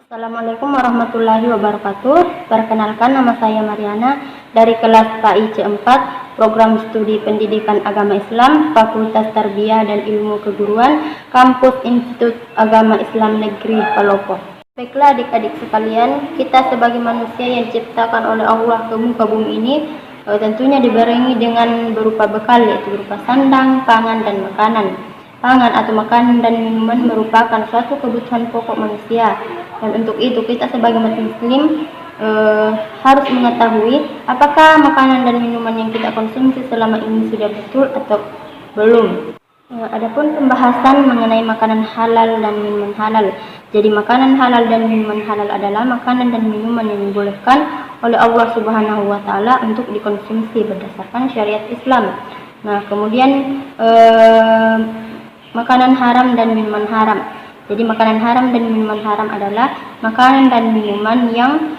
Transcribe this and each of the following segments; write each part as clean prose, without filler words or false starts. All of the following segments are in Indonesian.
Assalamualaikum warahmatullahi wabarakatuh. Perkenalkan, nama saya Mariana dari kelas KIC 4, Program Studi Pendidikan Agama Islam, Fakultas Tarbiyah dan Ilmu Keguruan, Kampus Institut Agama Islam Negeri Palopo. Baiklah adik-adik sekalian, kita sebagai manusia yang diciptakan oleh Allah ke muka bumi ini tentunya dibarengi dengan berupa bekal, yaitu berupa sandang, pangan, dan makanan. Pangan atau makanan dan minuman merupakan suatu kebutuhan pokok manusia, dan untuk itu kita sebagai umat muslim harus mengetahui apakah makanan dan minuman yang kita konsumsi selama ini sudah betul atau belum. Adapun pembahasan mengenai makanan halal dan minuman halal. Jadi makanan halal dan minuman halal adalah makanan dan minuman yang dibolehkan oleh Allah Subhanahu wa taala untuk dikonsumsi berdasarkan syariat Islam. Nah, kemudian makanan haram dan minuman haram. Jadi makanan haram dan minuman haram adalah makanan dan minuman yang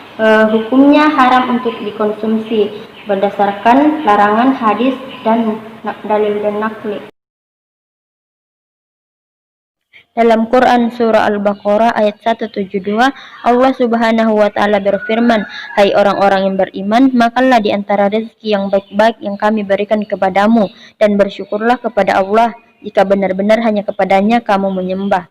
hukumnya haram untuk dikonsumsi berdasarkan larangan hadis dan dalil dan nakli. Dalam Quran Surah Al-Baqarah ayat 172, Allah Subhanahu wa taala berfirman, "Hai orang-orang yang beriman, makanlah di antara rezeki yang baik-baik yang kami berikan kepadamu, dan bersyukurlah kepada Allah jika benar-benar hanya kepadanya kamu menyembah."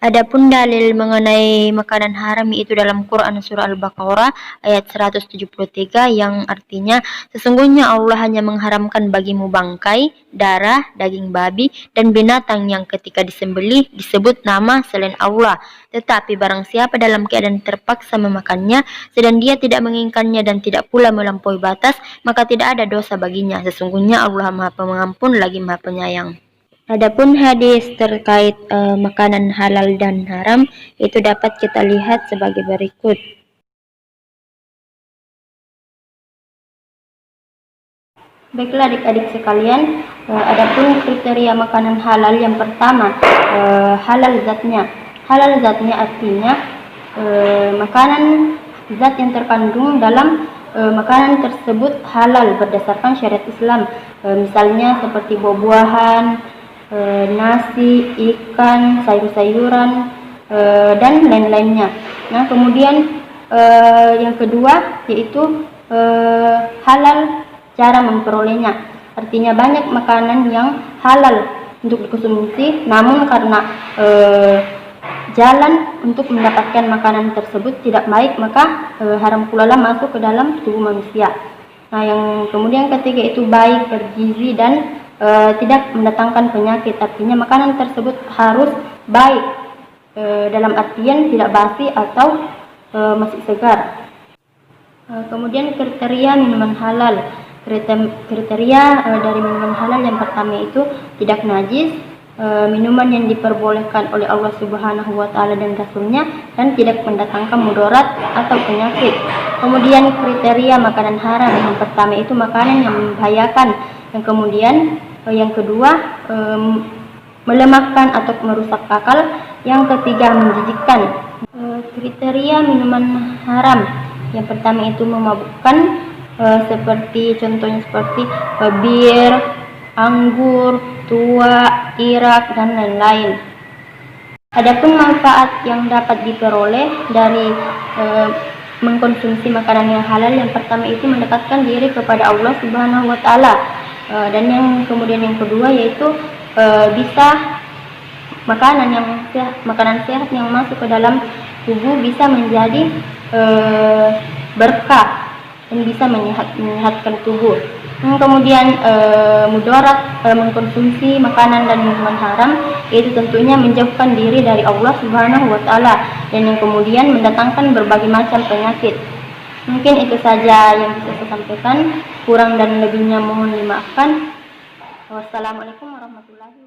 Adapun dalil mengenai makanan haram itu dalam Quran Surah Al-Baqarah ayat 173 yang artinya, sesungguhnya Allah hanya mengharamkan bagimu bangkai, darah, daging babi, dan binatang yang ketika disembelih disebut nama selain Allah. Tetapi barang siapa dalam keadaan terpaksa memakannya, sedang dia tidak menginginkannya dan tidak pula melampaui batas, maka tidak ada dosa baginya. Sesungguhnya Allah Maha Pengampun lagi Maha Penyayang. Adapun hadis terkait makanan halal dan haram itu dapat kita lihat sebagai berikut. Baiklah adik-adik sekalian, adapun kriteria makanan halal yang pertama, halal zatnya. Halal zatnya artinya makanan zat yang terkandung dalam makanan tersebut halal berdasarkan syariat Islam. Misalnya seperti buah-buahan, nasi, ikan, sayur-sayuran, dan lain-lainnya. Nah, kemudian yang kedua yaitu halal cara memperolehnya. Artinya banyak makanan yang halal untuk dikonsumsi, namun karena jalan untuk mendapatkan makanan tersebut tidak baik, maka haram pula lah masuk ke dalam tubuh manusia. Nah, yang kemudian ketiga itu baik, bergizi, dan tidak mendatangkan penyakit. Artinya makanan tersebut harus baik, dalam artian tidak basi atau masih segar. Kemudian kriteria minuman halal. Kriteria dari minuman halal yang pertama itu tidak najis, minuman yang diperbolehkan oleh Allah Subhanahu wa taala dan Rasulnya, dan tidak mendatangkan mudarat atau penyakit. Kemudian kriteria makanan haram yang pertama itu makanan yang membahayakan, yang kedua melemahkan atau merusak akal, yang ketiga menjijikkan. Kriteria minuman haram yang pertama itu memabukkan, contohnya seperti bir, anggur, tua, irak, dan lain-lain. Adapun manfaat yang dapat diperoleh dari mengkonsumsi makanan yang halal, yang pertama itu mendekatkan diri kepada Allah Subhanahu wa taala, dan yang kedua yaitu bisa makanan sehat yang masuk ke dalam tubuh bisa menjadi berkah dan bisa menyehatkan tubuh. Kemudian mudarat mengkonsumsi makanan dan minuman haram yaitu tentunya menjauhkan diri dari Allah Subhanahu wa taala, dan yang kemudian mendatangkan berbagai macam penyakit. Mungkin itu saja yang bisa saya sampaikan, kurang dan lebihnya mohon dimaafkan. Wassalamualaikum warahmatullahi wabarakatuh.